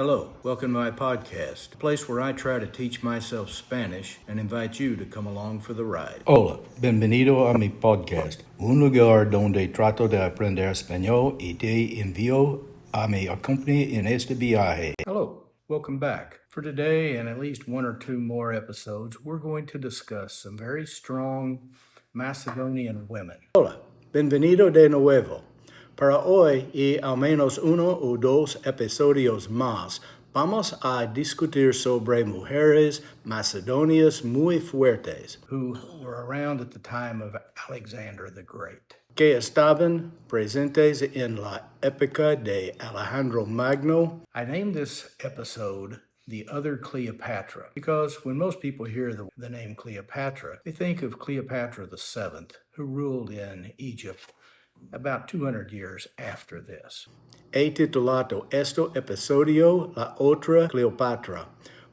Hello, welcome to my podcast, a place where I try to teach myself Spanish and invite you to come along for the ride. Hola, bienvenido a mi podcast, un lugar donde trato de aprender español y te envío a mi acompañe en este viaje. Hello, welcome back. For today and at least one or two more episodes, we're going to discuss some very strong Macedonian women. Hola, bienvenido de nuevo. Para hoy y al menos uno o dos episodios más, vamos a discutir sobre mujeres macedonias muy fuertes who were around at the time of Alexander the Great, que estaban presentes en la época de Alejandro Magno. I named this episode The Other Cleopatra because when most people hear the name Cleopatra, they think of Cleopatra VII, who ruled in Egypt about 200 years after this. He titulado esto episodio La Otra Cleopatra,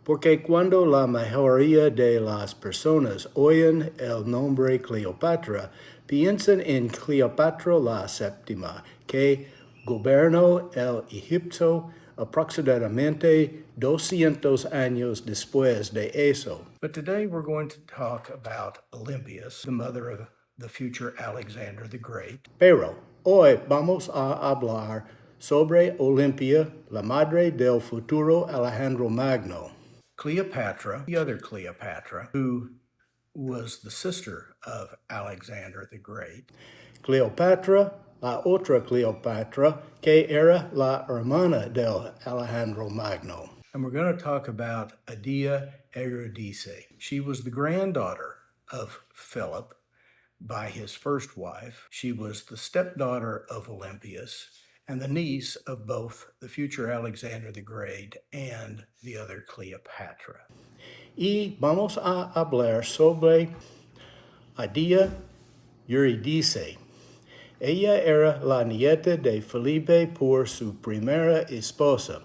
porque cuando la mayoría de las personas oyen el nombre Cleopatra, piensan en Cleopatra la Séptima, que gobernó el Egipto aproximadamente 200 años después de eso. But today we're going to talk about Olympias, the mother of the future Alexander the Great. Pero hoy vamos a hablar sobre Olimpia, la madre del futuro Alejandro Magno. Cleopatra, the other Cleopatra, who was the sister of Alexander the Great. Cleopatra, la otra Cleopatra, que era la hermana del Alejandro Magno. And we're going to talk about Adea Eurydice. She was the granddaughter of Philip by his first wife. She was the stepdaughter of Olympias and the niece of both the future Alexander the Great and the other Cleopatra. Y vamos a hablar sobre Adea Eurydice. Ella era la nieta de Felipe por su primera esposa.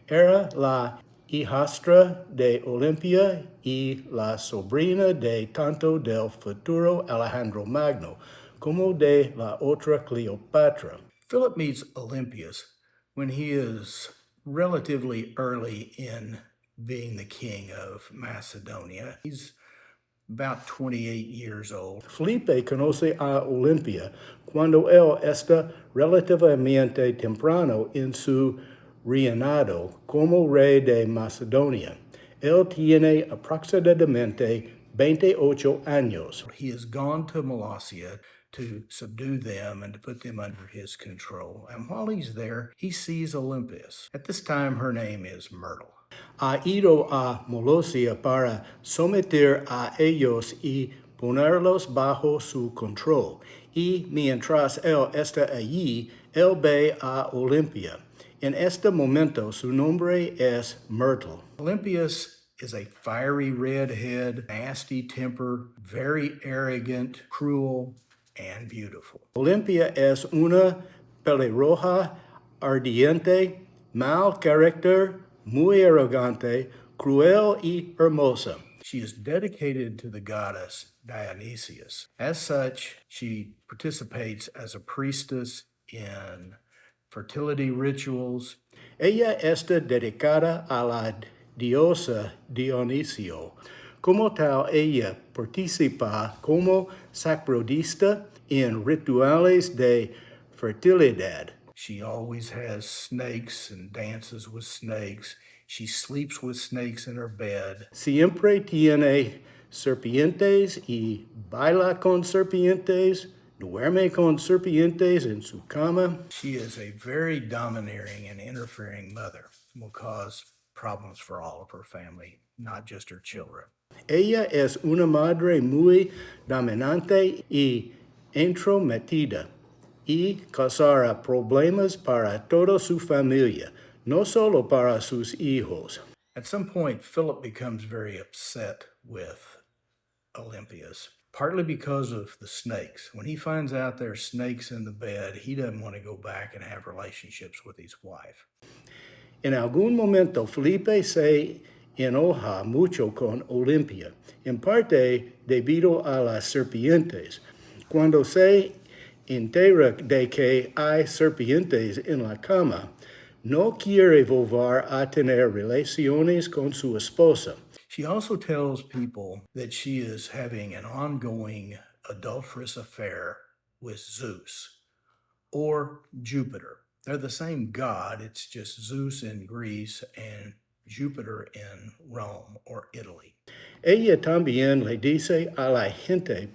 Era la hijastra de Olimpia y la sobrina de tanto del futuro Alejandro Magno como de la otra Cleopatra. Philip meets Olympias when he is relatively early in being the king of Macedonia. He's about 28 years old. Felipe conoce a Olimpia cuando él está relativamente temprano en su reinado como rey de Macedonia. Él tiene aproximadamente 28 años. He has gone to Molossia to subdue them and to put them under his control. And while he's there, he sees Olympias. At this time, her name is Myrtle. Ha ido a Molossia para someter a ellos y ponerlos bajo su control. Y mientras él está allí, él ve a Olimpia. En este momento, su nombre es Myrtle. Olympias is a fiery redhead, nasty temper, very arrogant, cruel, and beautiful. Olimpia es una pelirroja ardiente, mal carácter, muy arrogante, cruel y hermosa. She is dedicated to the goddess Dionysius. As such, she participates as a priestess in fertility rituals. Ella está dedicada a la diosa Dionisio. Como tal, ella participa como sacerdotisa en rituales de fertilidad. She always has snakes and dances with snakes. She sleeps with snakes in her bed. Siempre tiene serpientes y baila con serpientes. Duerme con serpientes en su cama. She is a very domineering and interfering mother and will cause problems for all of her family, not just her children. Ella es una madre muy dominante y entrometida y causará problemas para toda su familia, no solo para sus hijos. At some point, Philip becomes very upset with Olympias, partly because of the snakes. When he finds out there's snakes in the bed, he doesn't want to go back and have relationships with his wife. En algún momento, Felipe se enoja mucho con Olimpia, en parte debido a las serpientes. Cuando se entera de que hay serpientes en la cama, no quiere volver a tener relaciones con su esposa. She also tells people that she is having an ongoing adulterous affair with Zeus or Jupiter. They're the same god, it's just Zeus in Greece and Jupiter in Rome or Italy. Ella también le dice a la gente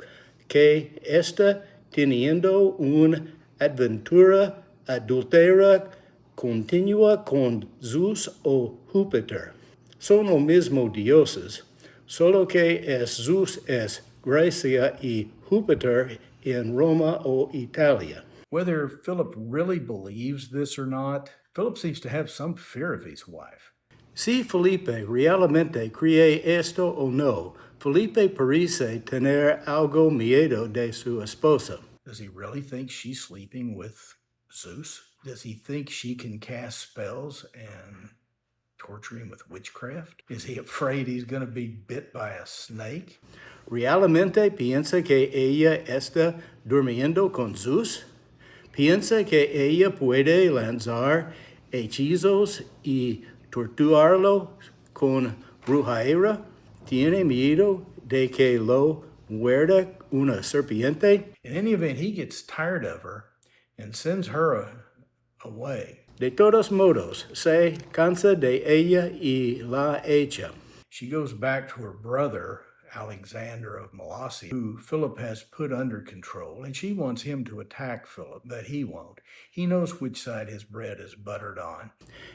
que está teniendo una aventura adultera continua con Zeus o Júpiter. Son los mismos dioses, solo que Zeus es Grecia y Júpiter en Roma o Italia. Whether Philip really believes this or not, Philip seems to have some fear of his wife. Si Felipe realmente cree esto o no, Felipe parece tener algo miedo de su esposa. Does he really think she's sleeping with Zeus? Does he think she can cast spells and torture him with witchcraft? Is he afraid he's going to be bit by a snake? ¿Realmente piensa que ella está durmiendo con Zeus? ¿Piensa que ella puede lanzar hechizos y torturarlo con brujería? ¿Tiene miedo de que lo muerda una serpiente? In any event, he gets tired of her and sends her away. De todos modos, se cansa de ella y la echa. She goes back to her brother, Alexander of Molossia, who Philip has put under control, and she wants him to attack Philip, but he won't. He knows which side his bread is buttered on.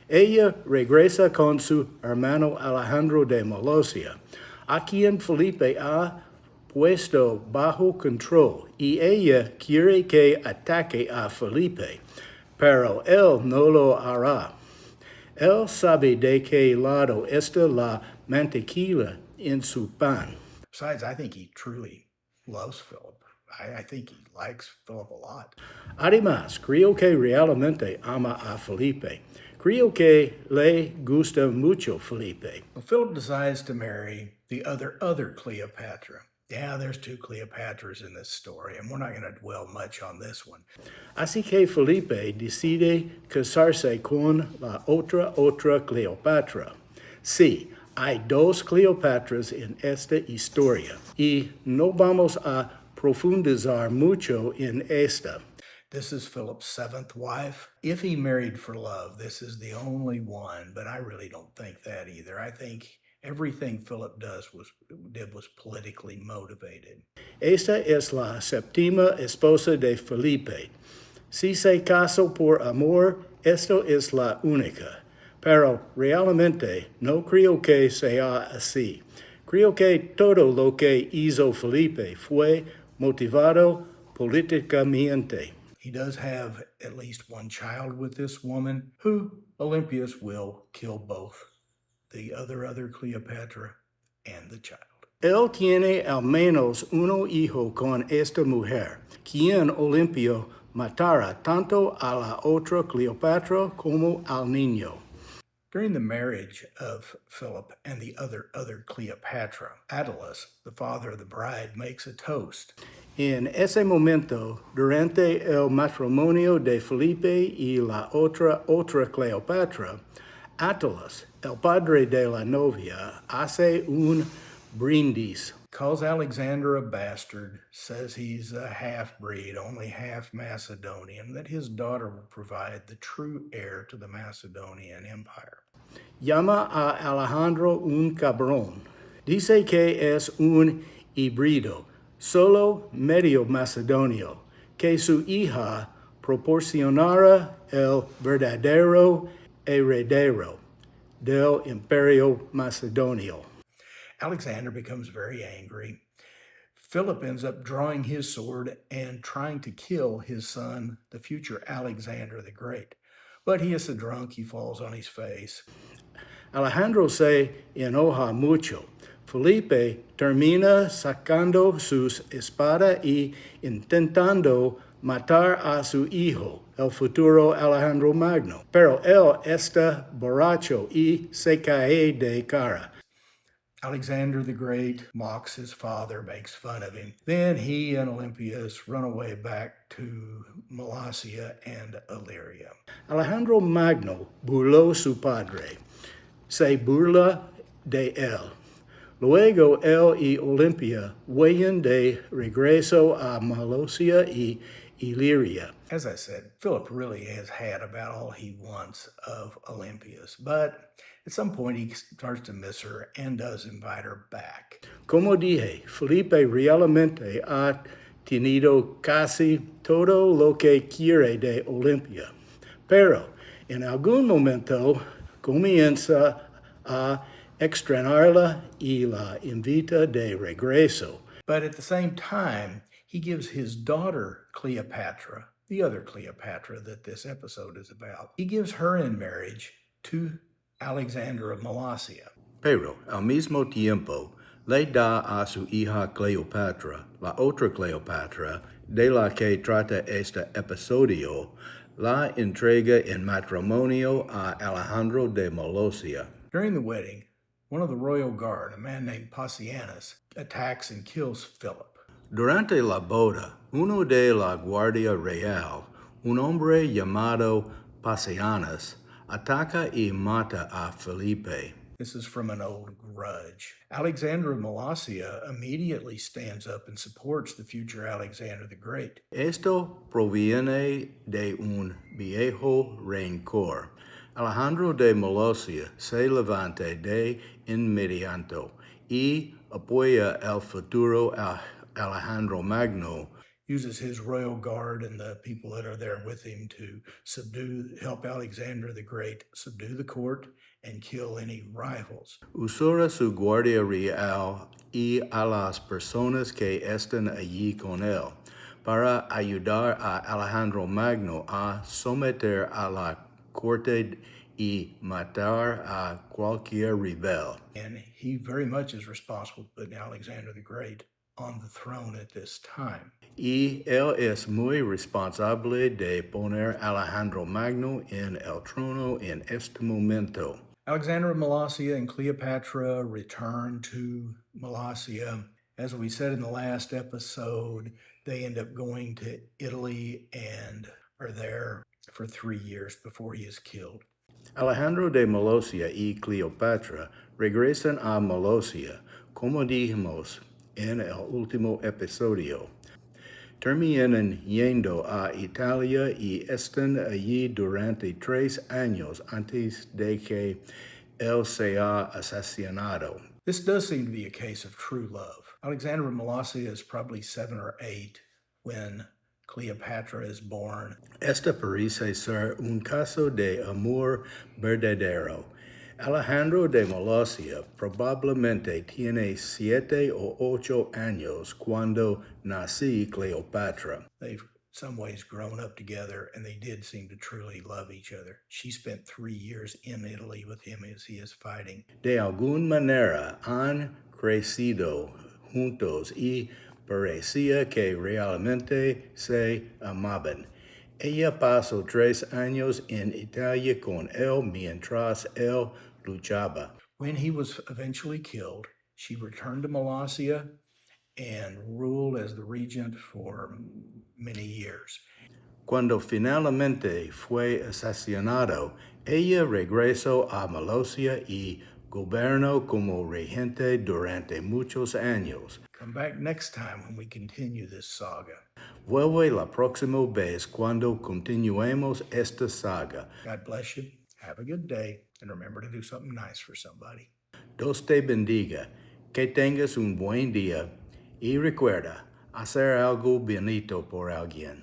Ella regresa con su hermano Alejandro de Molossia, a quien Felipe ha puesto bajo control, y ella quiere que ataque a Felipe, pero él no lo hará. Él sabe de qué lado está la mantequilla en su pan. Besides, I think he truly loves Philip. I think he likes Philip a lot. Además, creo que realmente ama a Felipe. Creo que le gusta mucho Felipe. Well, Philip decides to marry the other Cleopatra. Yeah, there's two Cleopatras in this story, and we're not going to dwell much on this one. Así que Felipe decide casarse con la otra Cleopatra. Sí, hay dos Cleopatras en esta historia, y no vamos a profundizar mucho en esta. This is Philip's seventh wife. If he married for love, this is the only one, but I really don't think that either. I think everything Philip did was politically motivated. Esta es la séptima esposa de Felipe. Si se casó por amor, esto es la única. Pero realmente no creo que sea así. Creo que todo lo que hizo Felipe fue motivado políticamente. He does have at least one child with this woman, who Olympias will kill both the other Cleopatra and the child. Él tiene al menos uno hijo con esta mujer, quien Olimpio matara tanto a la otra Cleopatra como al niño. During the marriage of Philip and the other Cleopatra, Attalus, the father of the bride, makes a toast. En ese momento, durante el matrimonio de Felipe y la otra Cleopatra, Attalus, el padre de la novia, hace un brindis. Calls Alexander a bastard, says he's a half-breed, only half Macedonian, that his daughter will provide the true heir to the Macedonian Empire. Llama a Alejandro un cabrón. Dice que es un híbrido, solo medio macedonio, que su hija proporcionará el verdadero heredero del Imperio Macedonio. Alexander becomes very angry. Philip ends up drawing his sword and trying to kill his son, the future Alexander the Great. But he is so drunk he falls on his face. Alejandro se enoja mucho. Felipe termina sacando sus espada y intentando matar a su hijo, el futuro Alejandro Magno. Pero él está borracho y se cae de cara. Alexander the Great mocks his father, makes fun of him. Then he and Olympias run away back to Molossia and Illyria. Alejandro Magno burló su padre, se burla de él. Luego él y Olimpia huyen de regreso a Molossia y Illyria. As I said, Philip really has had about all he wants of Olympias, but at some point he starts to miss her and does invite her back. Como dije, Felipe realmente ha tenido casi todo lo que quiere de Olimpia, pero en algún momento comienza a extrañarla y la invita de regreso. But at the same time, he gives his daughter Cleopatra, the other Cleopatra that this episode is about, he gives her in marriage to Alexander of Molossia. Pero al mismo tiempo le da a su hija Cleopatra, la otra Cleopatra, de la que trata este episodio, la entrega en matrimonio a Alejandro de Molossia. During the wedding, one of the royal guard, a man named Pacianus, attacks and kills Philip. Durante la boda, uno de la Guardia Real, un hombre llamado Pacianus, ataca y mata a Felipe. This is from an old grudge. Alexander of Molossia immediately stands up and supports the future Alexander the Great. Esto proviene de un viejo rencor. Alejandro de Molossia se levanta de inmediato y apoya el futuro Alejandro Magno, uses his royal guard and the people that are there with him to help Alexander the Great subdue the court and kill any rivals. Usura su guardia real y a las personas que están allí con él para ayudar a Alejandro Magno a someter a la corte y matar a cualquier rebel. And he very much is responsible for putting Alexander the Great on the throne at this time. Y él es muy responsable de poner Alejandro Magno en el trono en este momento. Alexander of Molossia and Cleopatra return to Molossia. As we said in the last episode, they end up going to Italy and are there for 3 years before he is killed. Alejandro de Molossia y Cleopatra regresan a Molossia, como dijimos en el último episodio. Terminan yendo a Italia y están allí durante 3 años antes de que él sea asesinado. This does seem to be a case of true love. Alexander of Molossia is probably 7 or 8 when Cleopatra is born. Esta parece ser un caso de amor verdadero. Alejandro de Molossia probablemente tiene 7 o 8 años cuando nací Cleopatra. They've some ways grown up together, and they did seem to truly love each other. She spent 3 years in Italy with him as he is fighting. De alguna manera han crecido juntos y parecía que realmente se amaban. Ella pasó 3 años en Italia con él mientras él luchaba. When he was eventually killed, she returned to Molossia and ruled as the regent for many years. Cuando finalmente fue asesinado, ella regresó a Molossia y gobernó como regente durante muchos años. Come back next time when we continue this saga. Vuelve la próxima vez cuando continuemos esta saga. God bless you. Have a good day. And remember to do something nice for somebody. Dios te bendiga. Que tengas un buen día. Y recuerda, hacer algo bonito por alguien.